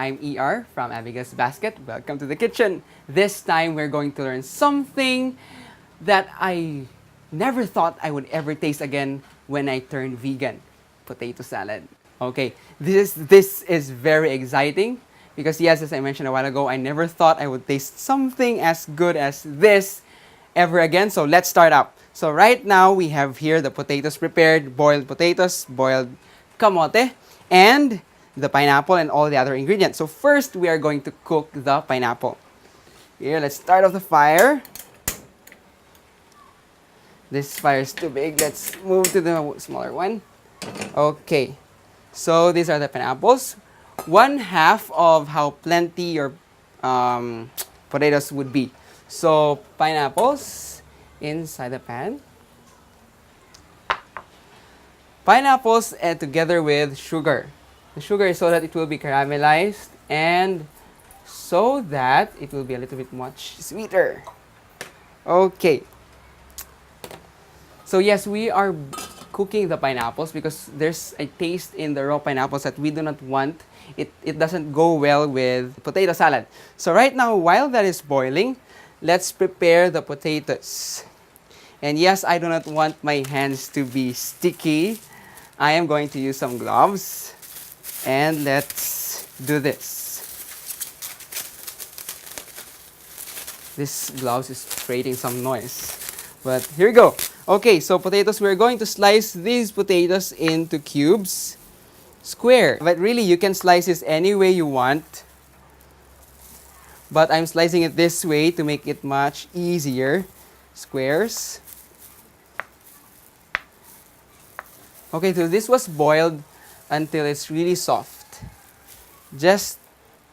I'm ER from Abigail's Basket. Welcome to the kitchen. This time we're going to learn something that I never thought I would ever taste again when I turned vegan. Potato salad. Okay, this is very exciting because yes, as I mentioned a while ago, I never thought I would taste something as good as this ever again. So let's start up. So right now we have here the potatoes prepared, boiled potatoes, boiled kamote, and the pineapple and all the other ingredients. So first we are going to cook the pineapple. Here, let's start off the fire. This fire is too big. Let's move to the smaller one. Okay, so these are the pineapples. 1/2 of how plenty your potatoes would be. So pineapples inside the pan. Pineapples and together with sugar. The sugar is so that it will be caramelized and so that it will be a little bit much sweeter. Okay. So yes, we are cooking the pineapples because there's a taste in the raw pineapples that we do not want. It doesn't go well with potato salad. So right now, while that is boiling, let's prepare the potatoes. And yes, I do not want my hands to be sticky. I am going to use some gloves. And let's do this. This gloves is creating some noise. But here we go. Okay, so potatoes, we're going to slice these potatoes into cubes. Square. But really, you can slice this any way you want. But I'm slicing it this way to make it much easier. Squares. Okay, so this was boiled until it's really soft. Just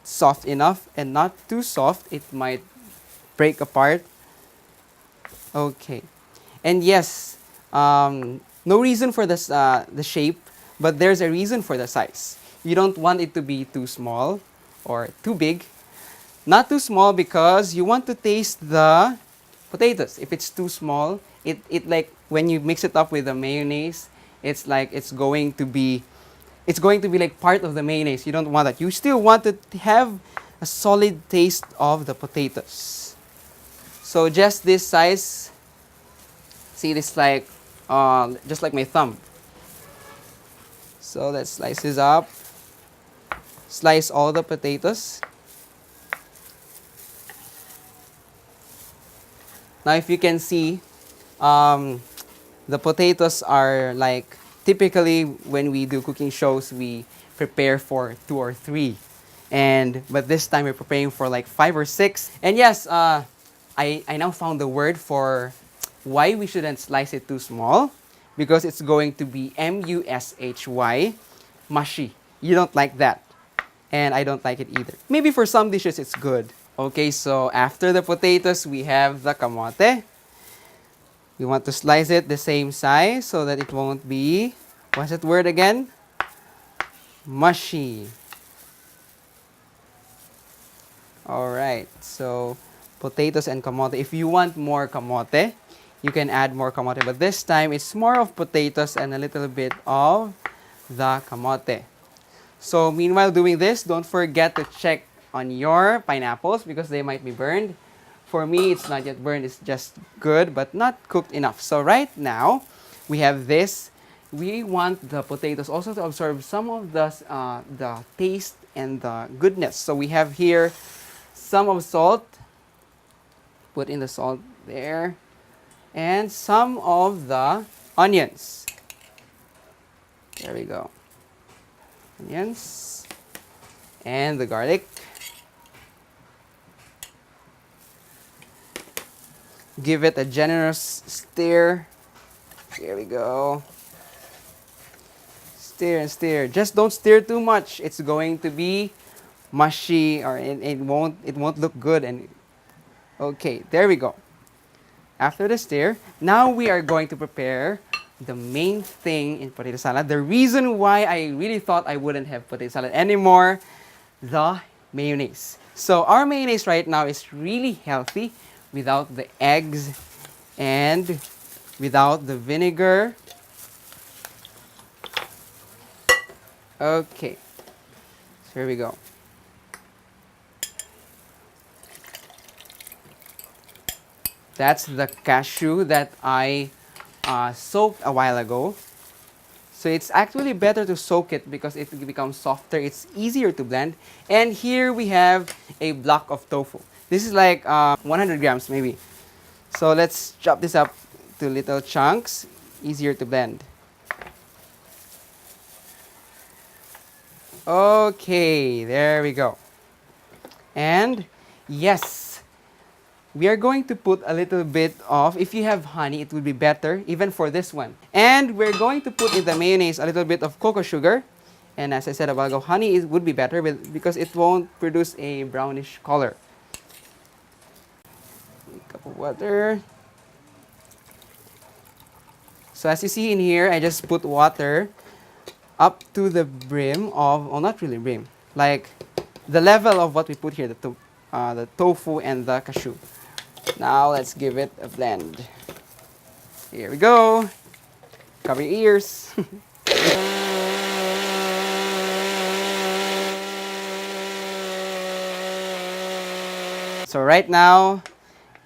soft enough and not too soft. It might break apart. Okay. And yes, no reason for this, the shape, but there's a reason for the size. You don't want it to be too small or too big. Not too small because you want to taste the potatoes. If it's too small, it like when you mix it up with the mayonnaise, it's like it's going to be like part of the mayonnaise. You don't want that. You still want to have a solid taste of the potatoes. So just this size. See, this like just like my thumb. So let's slice this up. Slice all the potatoes. Now, if you can see, the potatoes are like typically when we do cooking shows, we prepare for 2 or 3, but this time we're preparing for like 5 or 6. And yes, I now found the word for why we shouldn't slice it too small, because it's going to be mushy, mushy. You don't like that, and I don't like it either. Maybe for some dishes it's good. Okay, so after the potatoes, we have the kamote. We want to slice it the same size so that it won't be, what's that word again? Mushy. Alright, so potatoes and kamote. If you want more kamote, you can add more kamote. But this time, it's more of potatoes and a little bit of the kamote. So meanwhile doing this, don't forget to check on your pineapples because they might be burned. For me, it's not yet burned. It's just good, but not cooked enough. So right now, we have this. We want the potatoes also to absorb some of the taste and the goodness. So we have here some of salt. Put in the salt there. And some of the onions. There we go. Onions. And the garlic. Give it a generous stir. Here we go. Stir and stir. Just don't stir too much. It's going to be mushy, or it won't look good. And okay, there we go. After the stir, now we are going to prepare the main thing in potato salad. The reason why I really thought I wouldn't have potato salad anymore, the mayonnaise. So our mayonnaise right now is really healthy without the eggs and without the vinegar. Okay, so here we go. That's the cashew that I soaked a while ago. So it's actually better to soak it because it becomes softer. It's easier to blend. And here we have a block of tofu. This is like 100 grams maybe. So let's chop this up to little chunks, easier to blend. Okay, there we go. And yes, we are going to put a little bit of, if you have honey, it would be better, even for this one. And we're going to put in the mayonnaise a little bit of cocoa sugar. And as I said a while ago, honey would be better because it won't produce a brownish color. A cup of water. So as you see in here, I just put water up to the brim of, oh, not really brim, like the level of what we put here, the tofu and the cashew. Now let's give it a blend. Here we go. Cover your ears. So right now,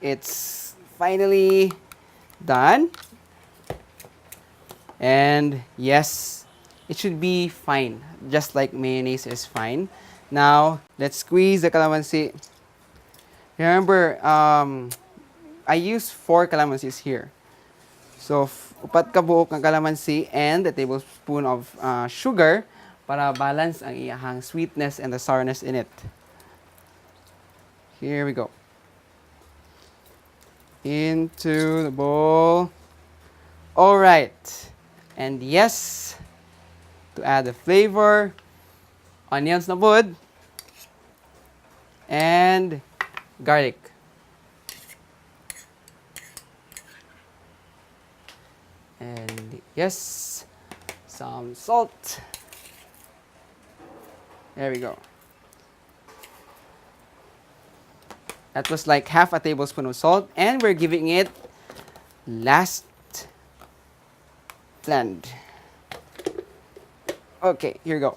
it's finally done. And yes, it should be fine, just like mayonnaise is fine. Now, let's squeeze the calamansi. Remember, I use 4 calamansis here. So, upat ka buok ng calamansi and a tablespoon of sugar para balance ang iyahang sweetness and the sourness in it. Here we go. Into the bowl. All right. And yes, to add the flavor, onions na bud, and garlic. And yes, some salt. There we go. That was like half a tablespoon of salt, and we're giving it last blend. Okay, here we go.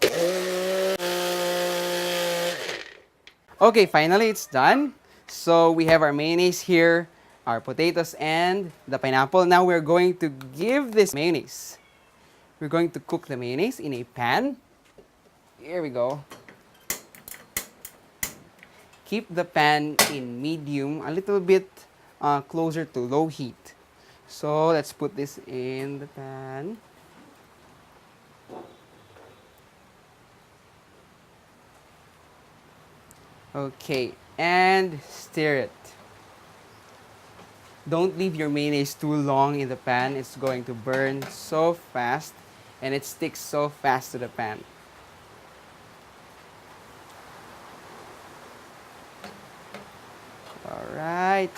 Okay, finally it's done. So we have our mayonnaise here, our potatoes, and the pineapple. Now we're going to give this mayonnaise. We're going to cook the mayonnaise in a pan. Here we go. Keep the pan in medium, a little bit closer to low heat. So let's put this in the pan. Okay, and stir it. Don't leave your mayonnaise too long in the pan. It's going to burn so fast and it sticks so fast to the pan. Alright.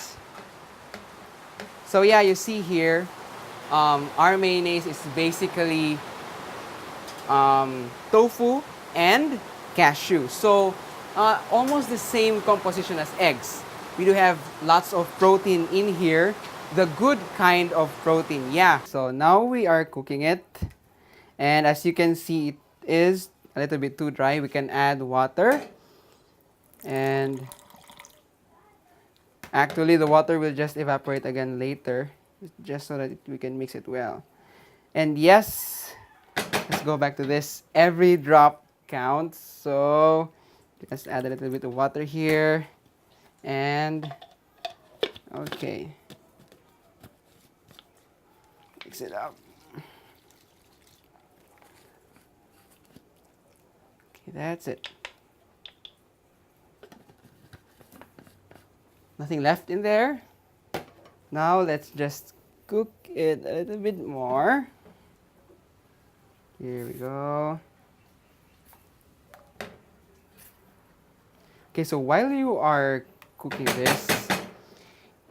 So yeah, you see here, our mayonnaise is basically tofu and cashew. So almost the same composition as eggs. We do have lots of protein in here, the good kind of protein, yeah. So now we are cooking it, and as you can see, it is a little bit too dry. We can add water, and actually the water will just evaporate again later, just so that we can mix it well. And yes, let's go back to this. Every drop counts, so let's add a little bit of water here. And okay, mix it up. Okay, that's it. Nothing left in there. Now let's just cook it a little bit more. Here we go. Okay, so while you are cooking this,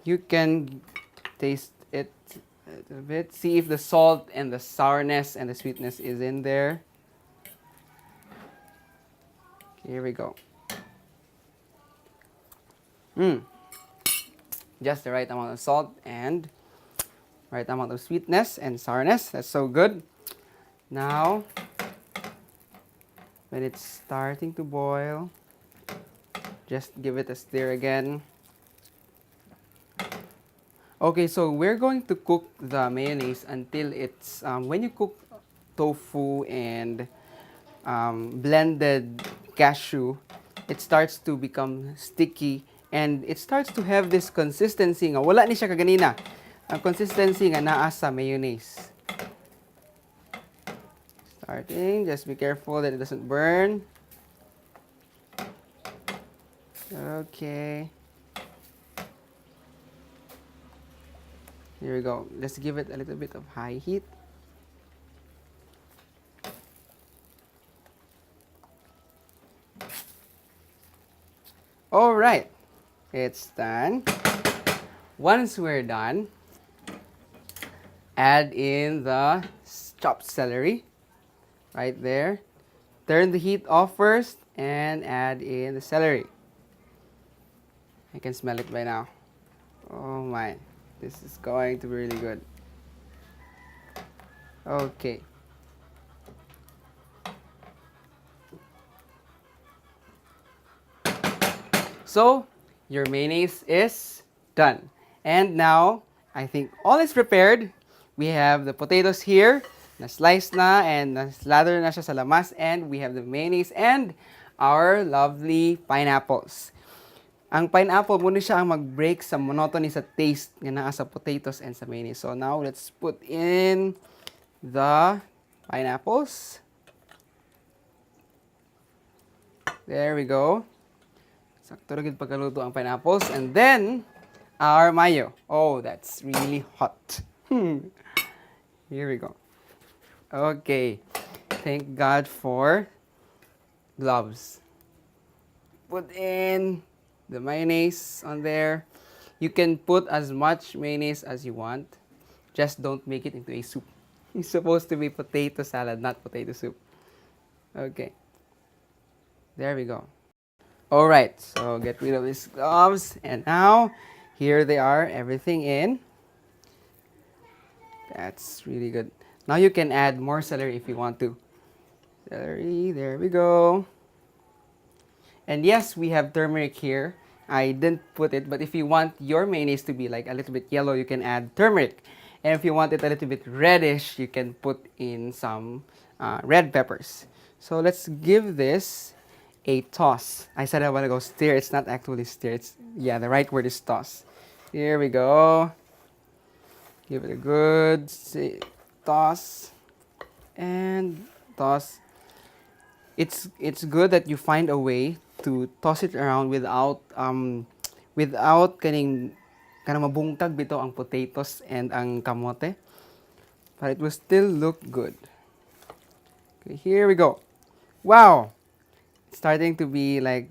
you can taste it a little bit. See if the salt and the sourness and the sweetness is in there. Here we go. Just the right amount of salt and right amount of sweetness and sourness. That's so good. Now, when it's starting to boil, just give it a stir again. Okay, so we're going to cook the mayonnaise until it's, when you cook tofu and blended cashew, it starts to become sticky and it starts to have this consistency nga wala ni siya kaganina. Ang consistency nga naa sa mayonnaise. Starting, just be careful that it doesn't burn. Okay. Here we go. Let's give it a little bit of high heat. All right, it's done. Once we're done, add in the chopped celery right there. Turn the heat off first and add in the celery. I can smell it by now. Oh my, this is going to be really good. Okay. So, your mayonnaise is done. And now, I think all is prepared. We have the potatoes here, na-slice na and na-slather na siya sa lamas. And we have the mayonnaise and our lovely pineapples. Ang pineapple, muna siya ang mag-break sa monotony sa taste nga naa sa potatoes and sa mayonnaise. So now, let's put in the pineapples. There we go. Sakto ra gid pagkaluto ang pineapples. And then, our mayo. Oh, that's really hot. Here we go. Okay. Thank God for gloves. Put in the mayonnaise on there. You can put as much mayonnaise as you want. Just don't make it into a soup. It's supposed to be potato salad, not potato soup. Okay. There we go. Alright, so get rid of these gloves. And now, here they are, everything in. That's really good. Now you can add more celery if you want to. Celery, there we go. And yes, we have turmeric here. I didn't put it, but if you want your mayonnaise to be like a little bit yellow, you can add turmeric. And if you want it a little bit reddish, you can put in some red peppers. So let's give this a toss. I said I want to go stir. It's not actually stir. It's, yeah, the right word is toss. Here we go. Give it a good toss. And toss. It's good that you find a way to toss it around without kanang mabungkag bito ang potatoes and ang kamote. But it will still look good. Okay, here we go. Wow! It's starting to be like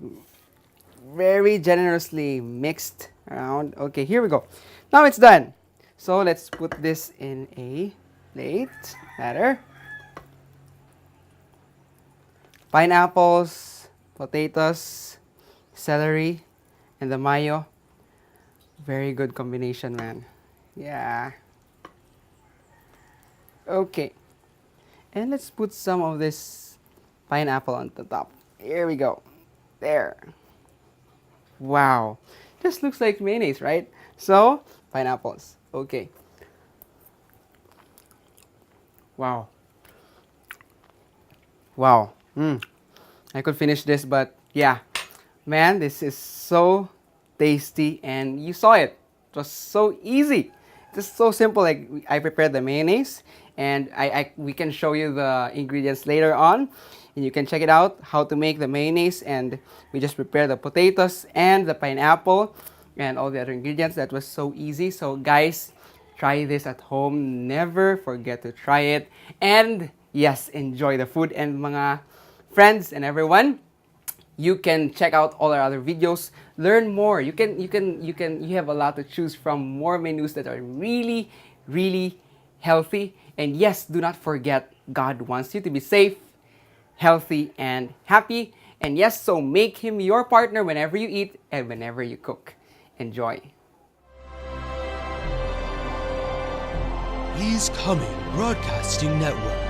very generously mixed around. Okay, here we go. Now it's done. So let's put this in a plate. Better. Pineapples, potatoes, celery, and the mayo. Very good combination, man. Yeah. Okay. And let's put some of this pineapple on the top. Here we go. There. Wow. Just looks like mayonnaise, right? So, pineapples. Okay. Wow. Wow. I could finish this, but yeah. Man, this is so tasty and you saw it. It was so easy. Just so simple. Like I prepared the mayonnaise and we can show you the ingredients later on. And you can check it out how to make the mayonnaise, and we just prepared the potatoes and the pineapple and all the other ingredients. That was so easy. So guys, try this at home. Never forget to try it. And yes, enjoy the food. And mga friends and everyone, you can check out all our other videos, learn more. You have a lot to choose from, more menus that are really, really healthy. And yes, do not forget, God wants you to be safe, healthy, and happy. And yes, so make Him your partner whenever you eat and whenever you cook. Enjoy. He's Coming Broadcasting Network.